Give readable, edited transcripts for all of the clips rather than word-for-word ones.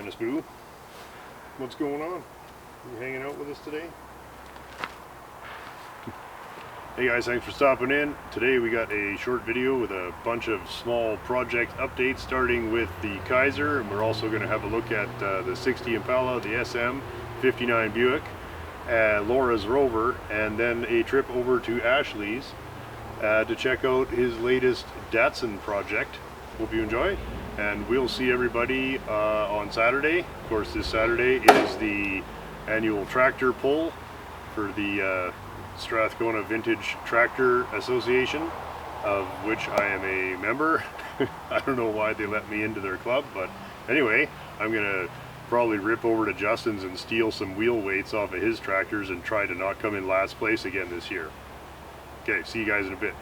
Miss Boo. What's going on? You hanging out with us today? Hey guys, thanks for stopping in. Today we got a short video with a bunch of small project updates, starting with the Kaiser, and we're also going to have a look at the 60 Impala, the SM, 59 Buick, Laura's Rover, and then a trip over to Ashley's to check out his latest Datsun project. Hope you enjoy, and we'll see everybody on Saturday. Of course, this Saturday is the annual tractor pull for the Strathcona Vintage Tractor Association, of which I am a member. I don't know why they let me into their club, but anyway, I'm gonna probably rip over to Justin's and steal some wheel weights off of his tractors and try to not come in last place again this year. Okay, see you guys in a bit.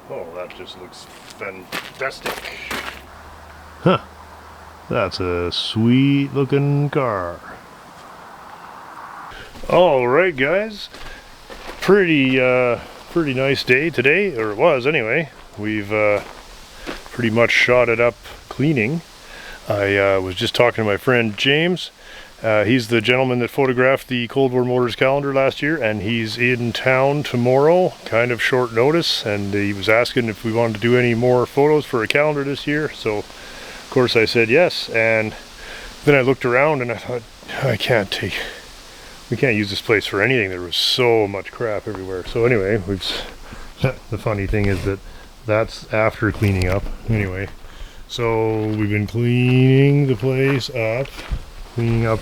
Oh, that just looks fantastic. Huh. That's a sweet looking car. Alright guys. Pretty nice day today, or it was anyway. We've pretty much shot it up cleaning. I was just talking to my friend James. He's the gentleman that photographed the coldwarmotors calendar last year, and he's in town tomorrow, kind of short notice, and he was asking if we wanted to do any more photos for a calendar this year. So of course I said yes, and then I looked around and I thought, we can't use this place for anything. There was so much crap everywhere. So anyway, the funny thing is that that's after cleaning up. Anyway, so we've been cleaning the place up, cleaning up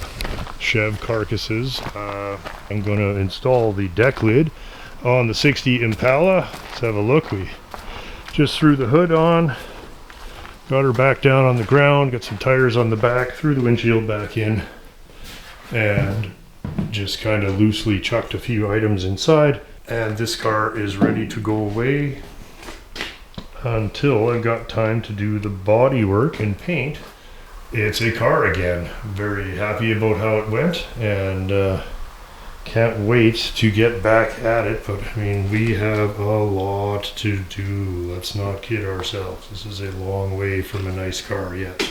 Chev carcasses. I'm going to install the deck lid on the 60 Impala. Let's have a look. We just threw the hood on, got her back down on the ground, got some tires on the back, threw the windshield back in, and just kind of loosely chucked a few items inside. And this car is ready to go away until I've got time to do the body work and paint. It's a car again. Very happy about how it went, and can't wait to get back at it. But I mean, we have a lot to do. Let's not kid ourselves. This is a long way from a nice car yet.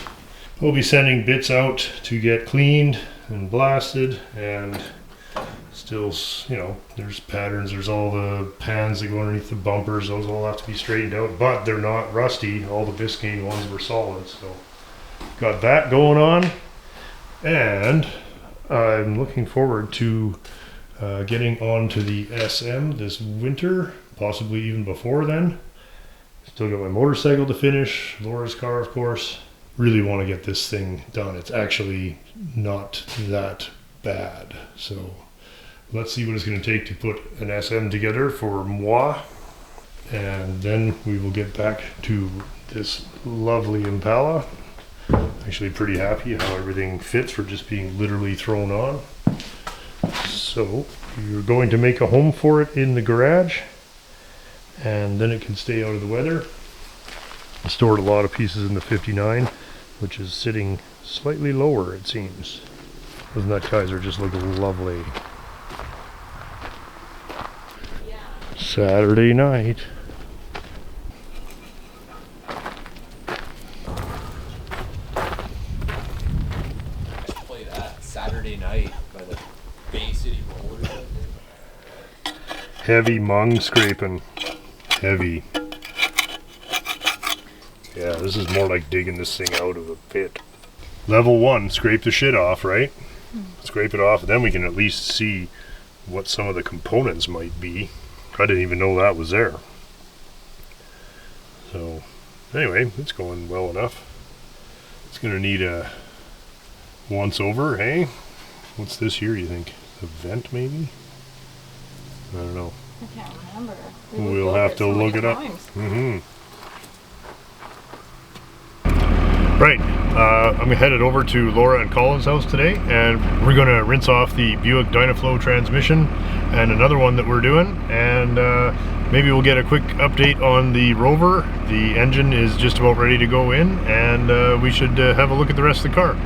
We'll be sending bits out to get cleaned and blasted, and still, you know, there's patterns. There's all the pans that go underneath the bumpers. Those all have to be straightened out, but they're not rusty. All the Biscayne ones were solid, so got that going on. And I'm looking forward to getting onto the SM this winter, possibly even before then. Still got my motorcycle to finish, Laura's car, of course. Really want to get this thing done. It's actually not that bad. So let's see what it's going to take to put an SM together for moi. And then we will get back to this lovely Impala. Actually pretty happy how everything fits for just being literally thrown on. So you're going to make a home for it in the garage, and then it can stay out of the weather. I stored a lot of pieces in the 59, which is sitting slightly lower, it seems. Doesn't that Kaiser just look lovely? Saturday night. Play that Saturday night by the Bay City Roller. Heavy mung scraping. Heavy. Yeah, this is more like digging this thing out of a pit. Level 1, scrape the shit off, right? Scrape it off, and then we can at least see what some of the components might be. I didn't even know that was there. So, anyway, it's going well enough. It's going to need a once over, hey? What's this here, you think? A vent, maybe? I don't know. I can't remember. We'll have to look it up. Mm-hmm. Right, I'm headed over to Laura and Colin's house today, and we're going to rinse off the Buick Dynaflow transmission and another one that we're doing, and maybe we'll get a quick update on the Rover. The engine is just about ready to go in, and we should have a look at the rest of the car.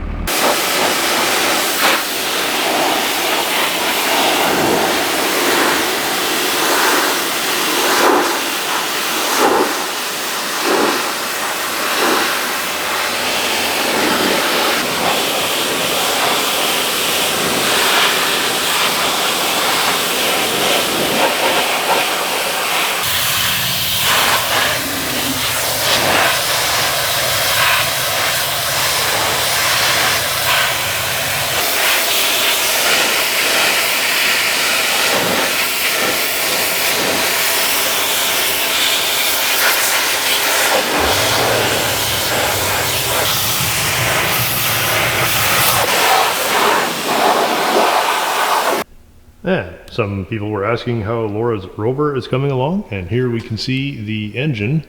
Yeah, some people were asking how Laura's Rover is coming along, and here we can see the engine.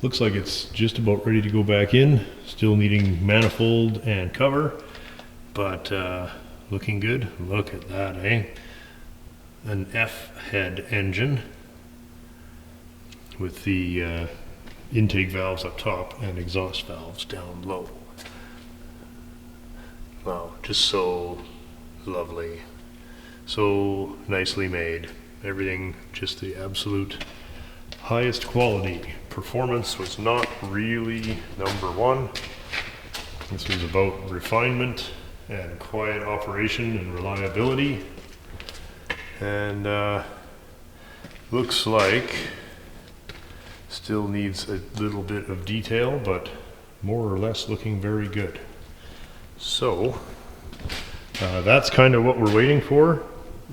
Looks like it's just about ready to go back in, still needing manifold and cover, but looking good. Look at that, eh? An F-head engine with the intake valves up top and exhaust valves down low. Wow, just so lovely. So nicely made. Everything just the absolute highest quality. Performance was not really number one. This was about refinement and quiet operation and reliability. And looks like still needs a little bit of detail, but more or less looking very good. So that's kind of what we're waiting for.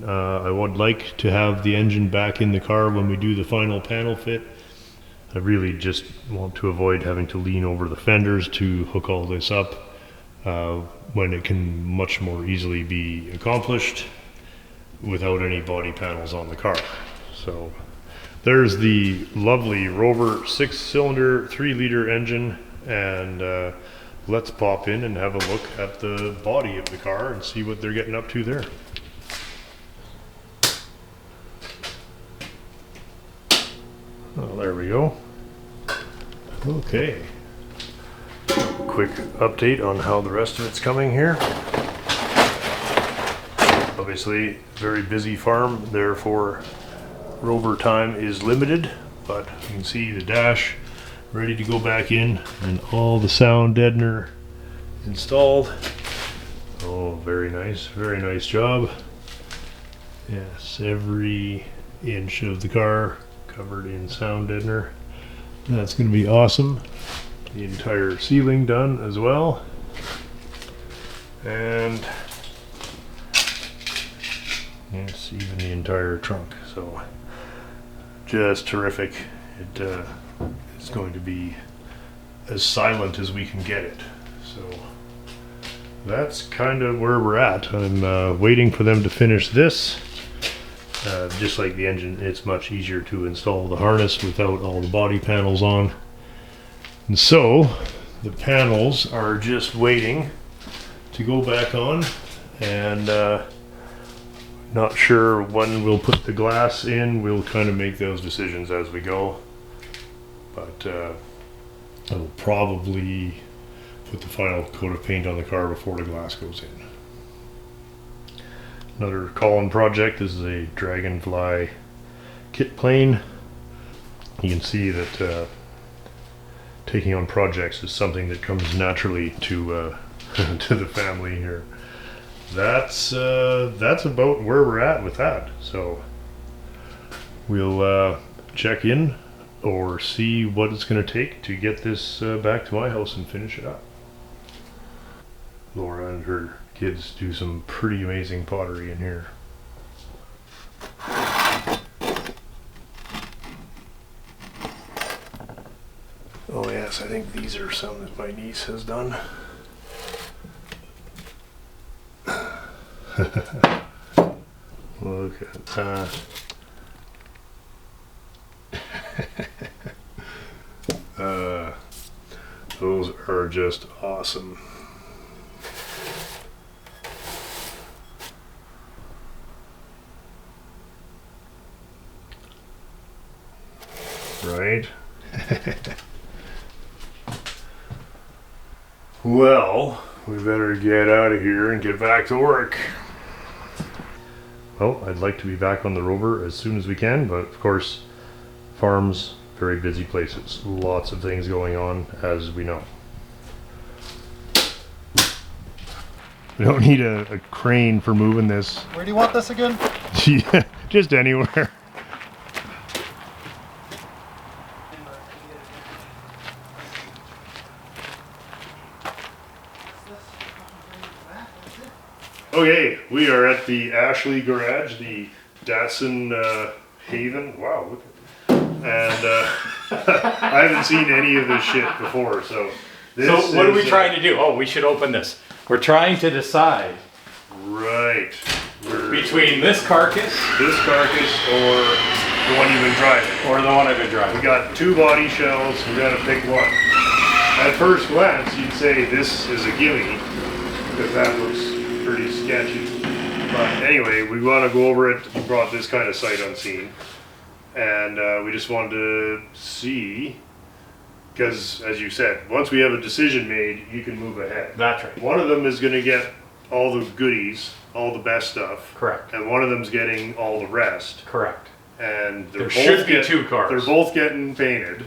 I would like to have the engine back in the car when we do the final panel fit. I really just want to avoid having to lean over the fenders to hook all this up when it can much more easily be accomplished without any body panels on the car. So there's the lovely Rover 6-cylinder 3-liter engine, and let's pop in and have a look at the body of the car and see what they're getting up to there. Well, there we go. Okay. Quick update on how the rest of it's coming here. Obviously, very busy farm, therefore Rover time is limited, but you can see the dash ready to go back in and all the sound deadener installed. Oh, very nice job. Yes, every inch of the car covered in sound deadener. That's going to be awesome. The entire ceiling done as well, and yes, even the entire trunk. So just terrific. It's going to be as silent as we can get it. So that's kind of where we're at. I'm waiting for them to finish this. Just like the engine, it's much easier to install the harness without all the body panels on. And so the panels are just waiting to go back on, and not sure when we'll put the glass in. We'll kind of make those decisions as we go, but I'll probably put the final coat of paint on the car before the glass goes in. Another Colin project. This is a Dragonfly kit plane. You can see that taking on projects is something that comes naturally to to the family here. That's about where we're at with that. So we'll check in or see what it's going to take to get this back to my house and finish it up. Laura and her kids do some pretty amazing pottery in here. Oh yes, I think these are some that my niece has done. Look at that. Those are just awesome. Right? Well, we better get out of here and get back to work. Well, I'd like to be back on the Rover as soon as we can, but of course, farms, very busy places. Lots of things going on, as we know. We don't need a crane for moving this. Where do you want this again? Yeah, just anywhere. Okay, we are at the Ashley garage, the Datsun Haven. Wow, look at that. And I haven't seen any of this shit before, so this So what are we trying to do? Oh, we should open this. We're trying to decide right. between this carcass Or the one you've been driving. or the one I've been We driving. got two body shells, we gotta pick one. At first glance, you'd say this is a gimme, because that looks pretty sketchy. But anyway, we want to go over it. We brought this kind of sight unseen, and we just wanted to see, because as you said, once we have a decision made, you can move ahead. That's right. One of them is going to get all the goodies, all the best stuff, Correct. and one of them's getting all the rest. Correct. And There should be two cars. They're both getting painted.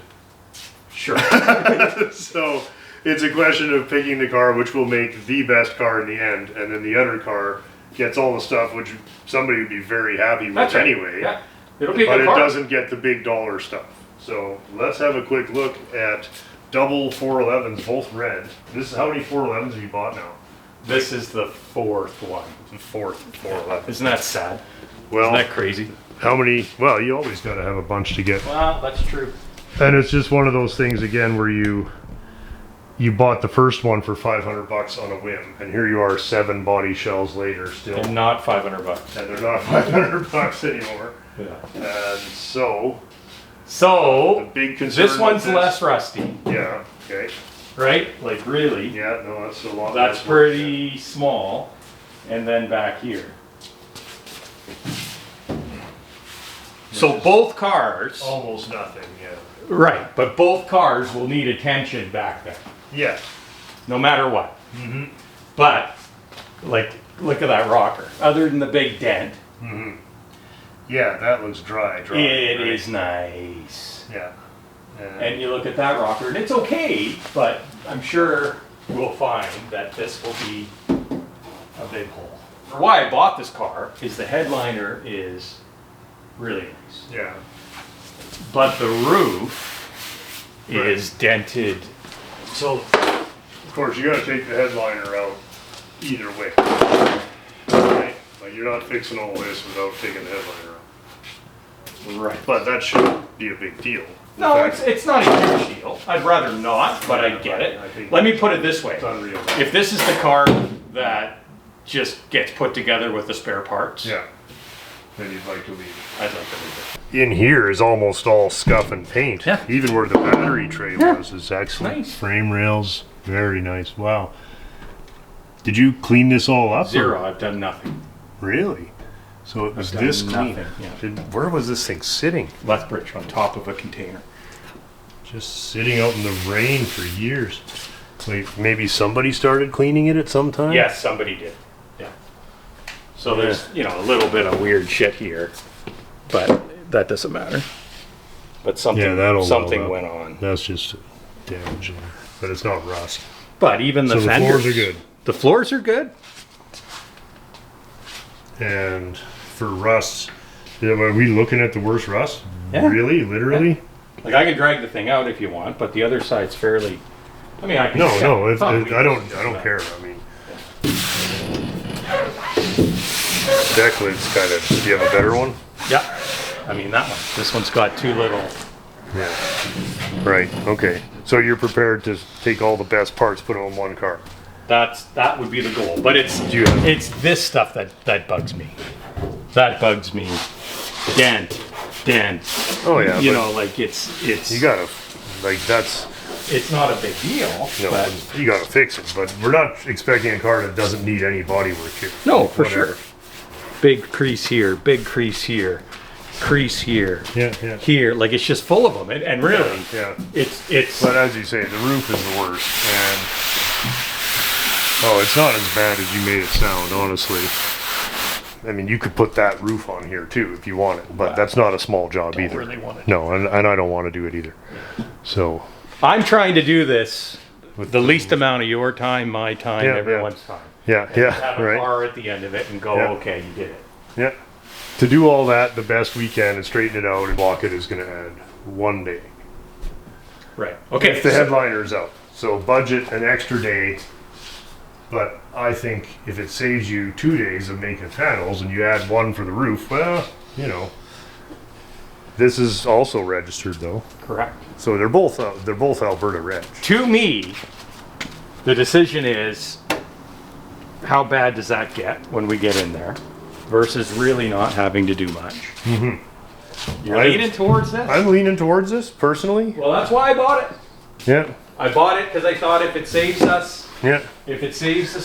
Sure. So it's a question of picking the car which will make the best car in the end, and then the other car gets all the stuff which somebody would be very happy with That's right. anyway. Yeah. It'll be a But good it car. doesn't get the big dollar stuff. So let's have a quick look at double 411s, both red. This is how many 411s have you bought now? This is the fourth one. The fourth 411. Isn't that sad? Well, Isn't that crazy? how many? Well, you always got to have a bunch to get. Well, that's true. And it's just one of those things again where you bought the first one for $500 on a whim, and here you are 7 body shells later still, And not $500. and they're not $500 anymore. Yeah. And so the So big concern. this one's with this- less rusty, Yeah. Okay. right? Like really. Yeah. No, that's a lot. That's less work. pretty small. And then back here. So both cars, Almost nothing. Yeah. right, but both cars will need attention back there, Yeah. no matter what. But, like, look at that rocker. Other than the big dent, Yeah. That looks dry. it is right? nice. Yeah. And you look at that rocker, and it's okay, but I'm sure we'll find that this will be a big hole. Why I bought this car is the headliner is really nice. Yeah. But the roof is dented. So, of course, you got to take the headliner out either way. Right? Like you're not fixing all this without taking the headliner out. Right. But that shouldn't be a big deal. In No, fact, it's not a huge deal. I'd rather not, but I get it. I think Let me put it this way. it's unreal. If this is the car that just gets put together with the spare parts, Yeah. Then you'd like to leave it. I'd like to leave it. In here is almost all scuff and paint. Yeah. Even where the battery tray Yeah. was is excellent. Nice. Frame rails, very nice. Wow. Did you clean this all up? or- Zero, I've done nothing. Really? So it was I've done this clean. nothing, yeah. Where was this thing sitting? Lethbridge on top of a container. Just sitting out in the rain for years. Wait, maybe somebody started cleaning it at some time? Yes, somebody did. Yeah. So there's, you know, a little bit of weird shit here, but that doesn't matter. But something, Yeah, that'll something load up. went on. That's just damage, but it's not rust. But even the So the fenders, floors are good. The floors are good. And for rust, yeah, are we looking at the worst rust? Yeah. Really? Literally? Like I can drag the thing out if you want, but the other side's fairly. I mean, I can. No, check. no. I don't But- care. I mean, deck lid's kind of. Do you have a better one? Yeah. I mean that one. This one's got two little. Yeah. Right. Okay. So you're prepared to take all the best parts, put them on one car. That would be the goal. But it's this stuff that bugs me. That bugs me. Dent. Oh yeah. You know, like it's. You gotta, like that's. It's not a big deal. No, but you gotta fix it. But we're not expecting a car that doesn't need any body work here. no, for sure. Big crease here. Big crease here. Crease here. Yeah. Here, like it's just full of them, and really, Yeah. it's. But as you say, the roof is the worst, and it's not as bad as you made it sound, honestly. I mean, you could put that roof on here too if you want it, but that's not a small job Don't either. really want it. No, and I don't want to do it either. So I'm trying to do this with the least amount of your time, my time, everyone's time. have Have a right. car at the end of it and go, Yeah. okay, you did it. Yeah. To do all that the best we can and straighten it out and block it is going to add 1 day. Right. Okay. If the headliner's out. So budget an extra day. But I think if it saves you 2 days of making panels and you add 1 for the roof, well, you know. This is also registered though. Correct. So they're both Alberta reg. To me, the decision is how bad does that get when we get in there versus really not having to do much. Mm-hmm. You're leaning towards this? I'm leaning towards this personally. Well, that's why I bought it. Yeah. I bought it because I thought if it saves us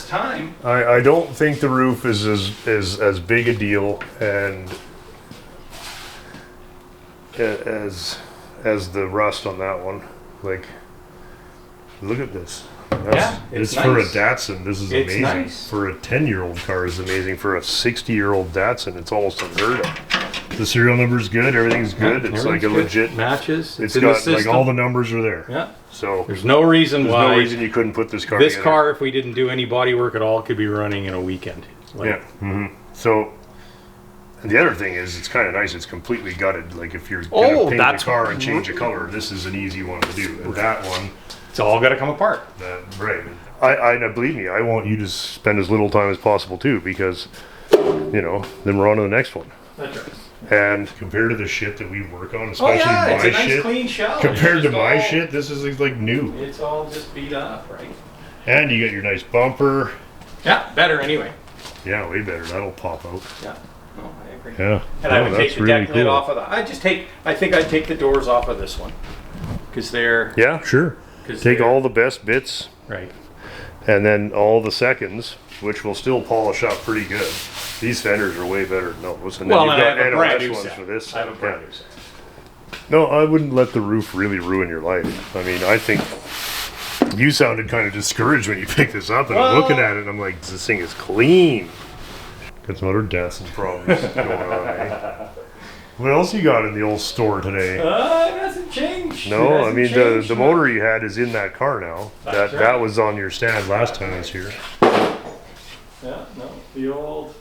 time. I don't think the roof is as big a deal and as the rust on that one. Like, look at this. It's for a nice. Datsun. This is It's amazing. nice. For a 10-year-old car is amazing. For a 60-year-old Datsun, it's almost unheard of. The serial number's good. Everything's good. It's like a legit matches. It's in the got like system. all the numbers are there. Yeah. So There's no reason why no reason you couldn't put this car. this together. car, if we didn't do any body work at all, could be running in a weekend. Like, Yeah. Mm-hmm. So, and the other thing is, it's kind of nice. It's completely gutted. Like if you're gonna paint the car and change the color, this is an easy one to do. And that one, it's all got to come apart. right. I believe me. I want you to spend as little time as possible too, because then we're on to the next one. That's right. And compared to the shit that we work on, especially it's my a nice shit, clean shell. compared to It's my all- shit, this is like new. It's all just beat up, right? And you got your nice bumper. Yeah, better anyway. Yeah, way better. That'll pop out. Yeah. No, I agree. Yeah. And I would that's take the really deck lid cool. off of that. I think I'd take the doors off of this one. Because they're... Yeah, sure. Take all the best bits. Right. And then all the seconds, which will still polish up pretty good. These fenders are way better than those. And then Well, you've and I got have a brand NOS new ones set. for this. I have a brand Yeah. new set. No, I wouldn't let the roof really ruin your life. I mean, I think you sounded kind of discouraged when you picked this up, and I'm looking at it and I'm like, this thing is clean. Got some other Datsun problems going on, eh? What else you got in the old store today? It hasn't changed. No, I mean the motor you had is in that car now. That's That right. was on your stand last time I was here. Yeah, no, the old...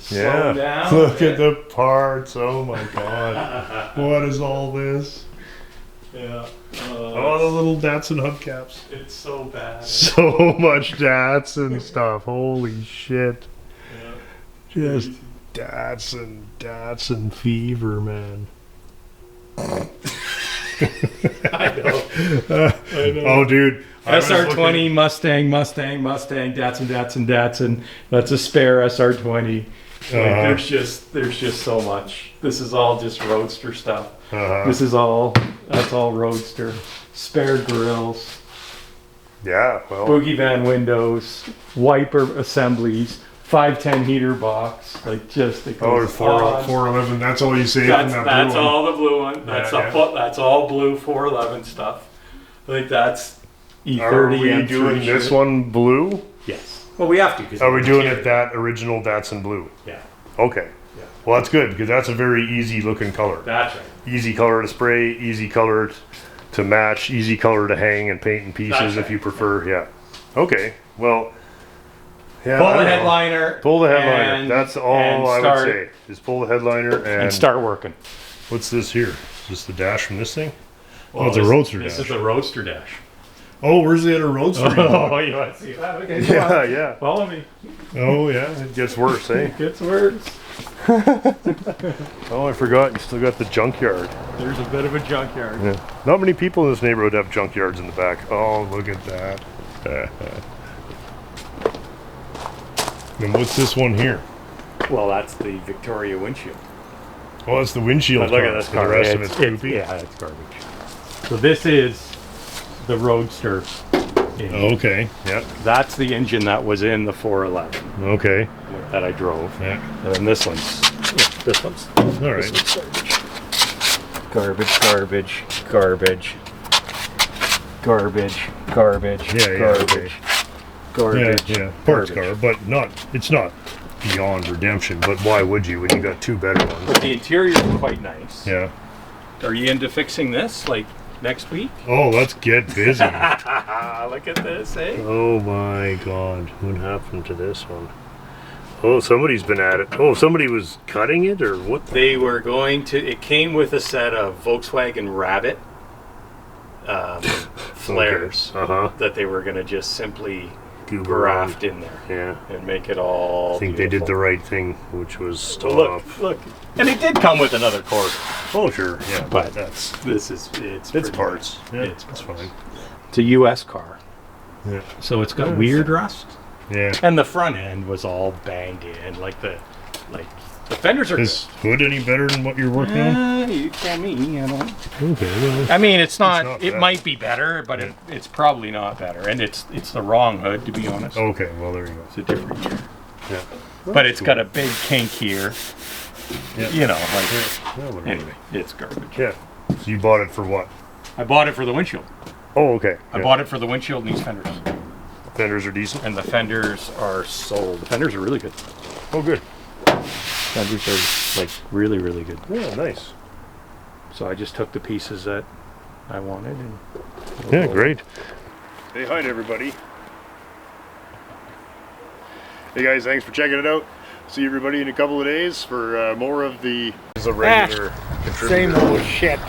Yeah. Slow down. Look at the parts. Oh my god. What is all this? Yeah. Oh, the little Datsun hubcaps. It's so bad. So much Datsun stuff. Holy shit. Yeah. Just Datsun fever, man. I know. Oh, dude. I was SR20, looking- Mustang, Datsun. That's a spare SR20. Like, there's just so much. This is all just roadster stuff. That's all roadster. Spare grills, Yeah, well. boogie van windows, wiper assemblies, 510 heater box. Like just it Oh, goes 411. That's all you say That's from that blue one. all the blue one. That's that's all blue 411 stuff. Like that's E30. Are we M3 doing this shit. one blue? Yes. Well, we have to. 'Cause Are we doing it that original Datsun blue? Yeah. Okay. Yeah. Well, that's good because that's a very easy looking color. That's right. Easy color to spray, easy color to match, easy color to hang and paint in pieces That's if right. you prefer. Yeah. Okay. Well. Yeah. Pull I the don't know. headliner. Pull the headliner. and- That's all and I start- would say. Just pull the headliner and start working. What's this here? Is this the dash from this thing? Well, it's a roadster This dash. is the roadster dash. Oh, where's the other roadster? Oh, you want to see that? Okay, come Yeah, on. yeah. Follow me. Oh, yeah. It gets worse, eh? It gets worse. Oh, I forgot. You still got the junkyard. There's a bit of a junkyard. Yeah. Not many people in this neighborhood have junkyards in the back. Oh, look at that. And what's this one here? Well, that's the Victoria windshield. Oh, that's the windshield. But look at this car. The rest of it's poopy. Yeah, it's garbage. So this is the Roadster engine. Okay. Yeah. That's the engine that was in the 411 Okay. that I drove. Yeah. And then this one's All right. garbage, garbage, garbage, garbage, garbage, Yeah, garbage, garbage. Yeah. Parts garbage. car, but it's not beyond redemption. But why would you when you got two better ones? But the interior is quite nice. Yeah. Are you into fixing this like next week? Oh, let's get busy. Look at this, eh? Oh my God, what happened to this one? Oh, somebody's been at it. Oh, somebody was cutting it or what? They were going to, it came with a set of Volkswagen Rabbit flares Okay. that they were going to just simply Goober graft in there Yeah. and make it all I think they did the right thing, which was stop. Look. And it did come with another cord. Oh, sure. Yeah, But that's it's pretty parts. good. Yeah, It's that's fine. It's a US car. Yeah. So it's got Yeah. weird rust. Yeah. And the front end was all banged in. Like the fenders are Is hood any better than what you're working on? You tell me, I don't. Okay. Well, I mean, it's not. not it bad. might be better, but it's probably not better. And it's the wrong hood, to be honest. okay. Well, there you go. It's a different year. Yeah. But it's got a big kink here. Yeah. You know, like Yeah, whatever. anyway, it's garbage. Yeah. So you bought it for what? I bought it for the windshield. Oh, okay. I Yeah. bought it for the windshield and these fenders. Fenders are decent. And the fenders are sold. The fenders are really good. Oh, good. Fenders are like really, really good. Yeah, nice. So I just took the pieces that I wanted and Yeah, great. Say hi to everybody. Hey guys, thanks for checking it out. See everybody in a couple of days for more of the. Is a regular contributor. Same old shit.